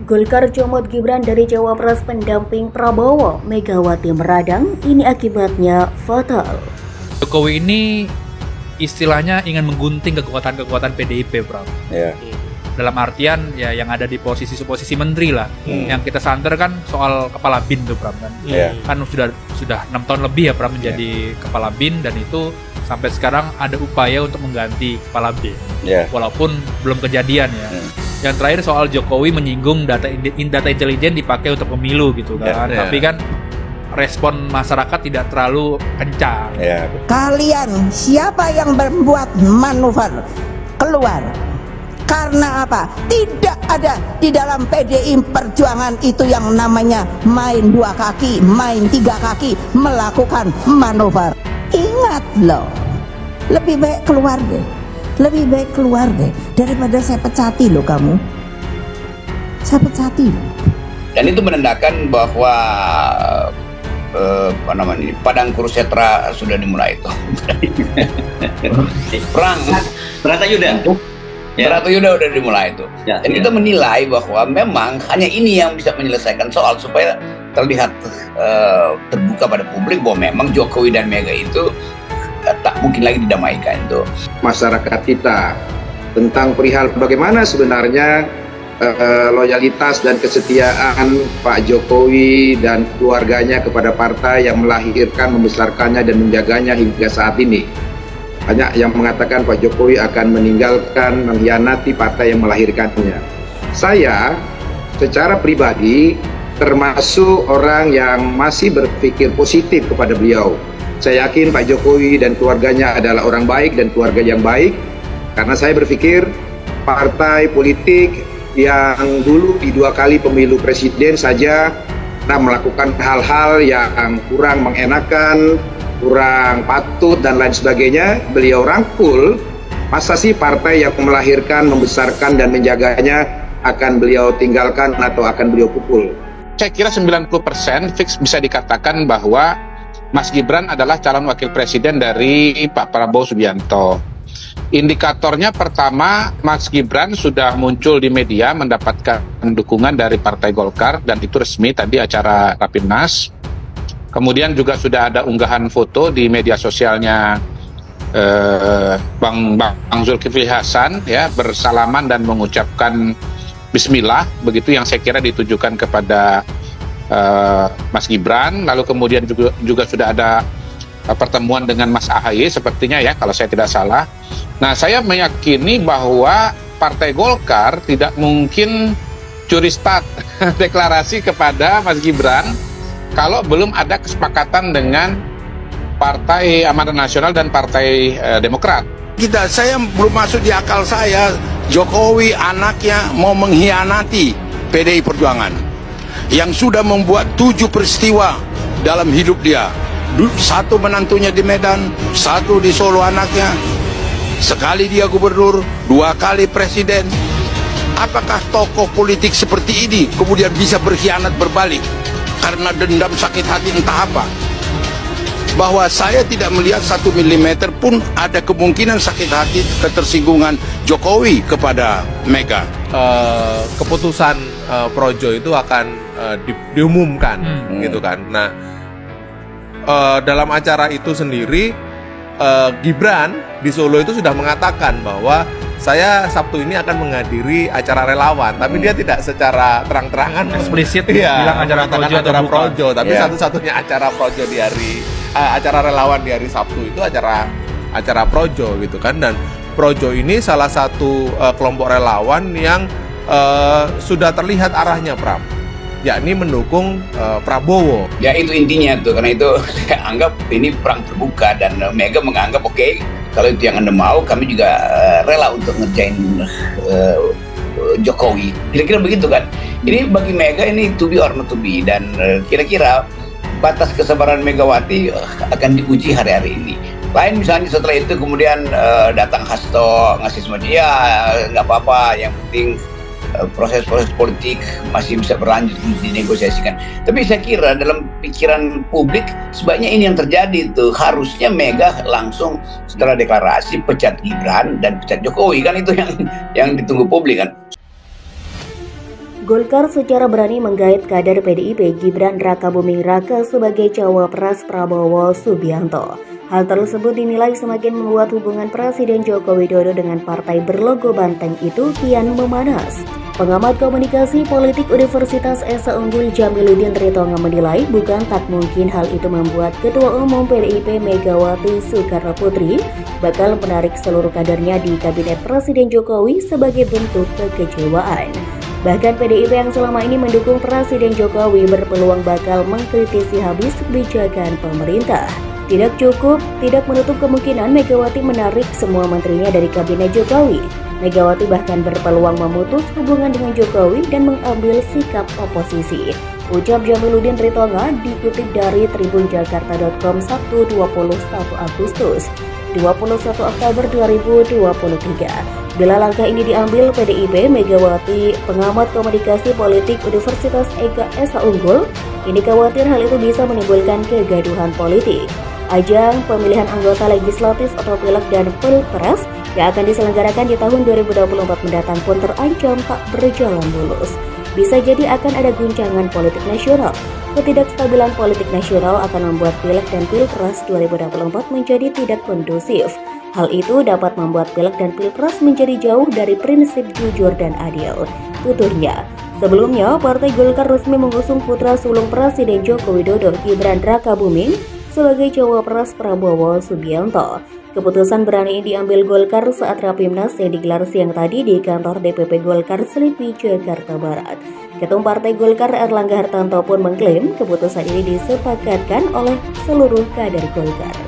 Golkar comot Gibran dari cawapres pendamping Prabowo, Megawati meradang, ini akibatnya fatal. Jokowi ini istilahnya ingin menggunting kekuatan-kekuatan PDIP, Bro. Yeah. Dalam artian ya yang ada di posisi menteri lah. Yang kita santer kan soal kepala BIN tuh, Bro. Kan sudah 6 tahun lebih ya, Bro, menjadi kepala BIN, dan itu sampai sekarang ada upaya untuk mengganti kepala BIN. Walaupun belum kejadian ya. Yang terakhir soal Jokowi menyinggung data intelijen dipakai untuk pemilu gitu kan. Tapi kan respon masyarakat tidak terlalu kencang. Kalian siapa yang membuat manuver keluar? Karena apa? Tidak ada di dalam PDI Perjuangan itu yang namanya main 2 kaki, main 3 kaki, melakukan manuver. Ingat loh, lebih baik keluar deh. Lebih baik keluar deh daripada saya pecati loh kamu. Saya pecati loh. Dan itu menandakan bahwa padang kurusetra sudah dimulai itu. Perang Bratayuda. Bratayuda udah dimulai itu. Dan kita menilai bahwa memang hanya ini yang bisa menyelesaikan soal supaya terlihat terbuka pada publik bahwa memang Jokowi dan Mega itu tak mungkin lagi didamaikan itu. Masyarakat kita tentang perihal bagaimana sebenarnya loyalitas dan kesetiaan Pak Jokowi dan keluarganya kepada partai yang melahirkan, membesarkannya dan menjaganya hingga saat ini. Banyak yang mengatakan Pak Jokowi akan meninggalkan, mengkhianati partai yang melahirkannya. Saya secara pribadi termasuk orang yang masih berpikir positif kepada beliau. Saya yakin Pak Jokowi dan keluarganya adalah orang baik dan keluarga yang baik, karena saya berpikir partai politik yang dulu di 2 kali pemilu presiden saja melakukan hal-hal yang kurang mengenakan, kurang patut dan lain sebagainya, beliau rangkul. Masa sih partai yang melahirkan, membesarkan dan menjaganya akan beliau tinggalkan atau akan beliau pukul? Saya kira 90% fix bisa dikatakan bahwa Mas Gibran adalah calon wakil presiden dari Pak Prabowo Subianto. Indikatornya pertama, Mas Gibran sudah muncul di media mendapatkan dukungan dari Partai Golkar, dan itu resmi tadi acara Rapimnas. Kemudian juga sudah ada unggahan foto di media sosialnya Bang Zulkifli Hasan ya, bersalaman dan mengucapkan Bismillah, begitu yang saya kira ditujukan kepada Mas Gibran. Lalu kemudian juga sudah ada pertemuan dengan Mas AHY sepertinya ya, kalau saya tidak salah. Nah, saya meyakini bahwa Partai Golkar tidak mungkin curi start deklarasi kepada Mas Gibran kalau belum ada kesepakatan dengan Partai Amanat Nasional dan Partai Demokrat. Saya belum masuk di akal saya Jokowi anaknya mau mengkhianati PDI Perjuangan yang sudah membuat 7 peristiwa dalam hidup dia. 1 menantunya di Medan, 1 di Solo anaknya, sekali dia gubernur, 2 kali presiden. Apakah tokoh politik seperti ini kemudian bisa berkhianat berbalik karena dendam, sakit hati, entah apa? Bahwa saya tidak melihat 1 milimeter pun ada kemungkinan sakit hati, ketersinggungan Jokowi kepada Mega. Keputusan Projo itu akan diumumkan gitu kan. Nah, dalam acara itu sendiri Gibran di Solo itu sudah mengatakan bahwa saya Sabtu ini akan menghadiri acara relawan, tapi dia tidak secara terang-terangan eksplisit bilang acara Projo, tapi satu-satunya acara Projo di hari acara relawan di hari Sabtu itu acara Projo gitu kan. Dan Projo ini salah satu kelompok relawan yang sudah terlihat arahnya, Pram, yakni mendukung Prabowo. Ya itu intinya tuh, karena itu saya anggap ini perang terbuka dan Mega menganggap oke, kalau itu yang Anda mau, kami juga rela untuk ngerjain Jokowi. Kira-kira begitu kan. Ini bagi Mega ini to be or not to be, dan kira-kira batas kesabaran Megawati akan diuji hari-hari ini. Lain misalnya setelah itu kemudian datang Hasto ngasih semacam ya nggak apa-apa, yang penting proses-proses politik masih bisa berlanjut, dinegosiasikan. Tapi saya kira dalam pikiran publik sebaiknya ini yang terjadi tuh. Harusnya Mega langsung setelah deklarasi pecat Gibran dan pecat Jokowi, kan itu yang ditunggu publik kan. Golkar secara berani menggait kader PDIP Gibran Rakabuming Raka sebagai cawapres Prabowo Subianto. Hal tersebut dinilai semakin membuat hubungan Presiden Joko Widodo dengan partai berlogo banteng itu kian memanas. Pengamat komunikasi politik Universitas Esa Unggul Jamiluddin Ritonga menilai bukan tak mungkin hal itu membuat Ketua Umum PDIP Megawati Soekarnoputri bakal menarik seluruh kadernya di Kabinet Presiden Jokowi sebagai bentuk kekecewaan. Bahkan PDIP yang selama ini mendukung Presiden Jokowi berpeluang bakal mengkritisi habis kebijakan pemerintah. Tidak cukup, tidak menutup kemungkinan Megawati menarik semua menterinya dari Kabinet Jokowi. Megawati bahkan berpeluang memutus hubungan dengan Jokowi dan mengambil sikap oposisi. Ucap Jamiluddin Ritonga dikutip dari tribunjakarta.com Sabtu 21 Agustus 21 Oktober 2023. Bila langkah ini diambil PDIP, Megawati, pengamat komunikasi politik Universitas Esa Unggul, ini khawatir hal itu bisa menimbulkan kegaduhan politik. Ajang pemilihan anggota legislatif atau Pileg dan Pilpres yang akan diselenggarakan di tahun 2024 mendatang pun terancam tak berjalan mulus. Bisa jadi akan ada guncangan politik nasional. Ketidakstabilan politik nasional akan membuat Pileg dan Pilpres 2024 menjadi tidak kondusif. Hal itu dapat membuat Pileg dan Pilpres menjadi jauh dari prinsip jujur dan adil, tuturnya. Sebelumnya, Partai Golkar resmi mengusung putra sulung Presiden Joko Widodo Gibran Rakabuming sebagai cawapres Prabowo Subianto. Keputusan berani ini diambil Golkar saat Rapimnas yang digelar siang tadi di kantor DPP Golkar Selipi, Jakarta Barat. Ketum Partai Golkar Erlangga Hartanto pun mengklaim keputusan ini disepakatkan oleh seluruh kader Golkar.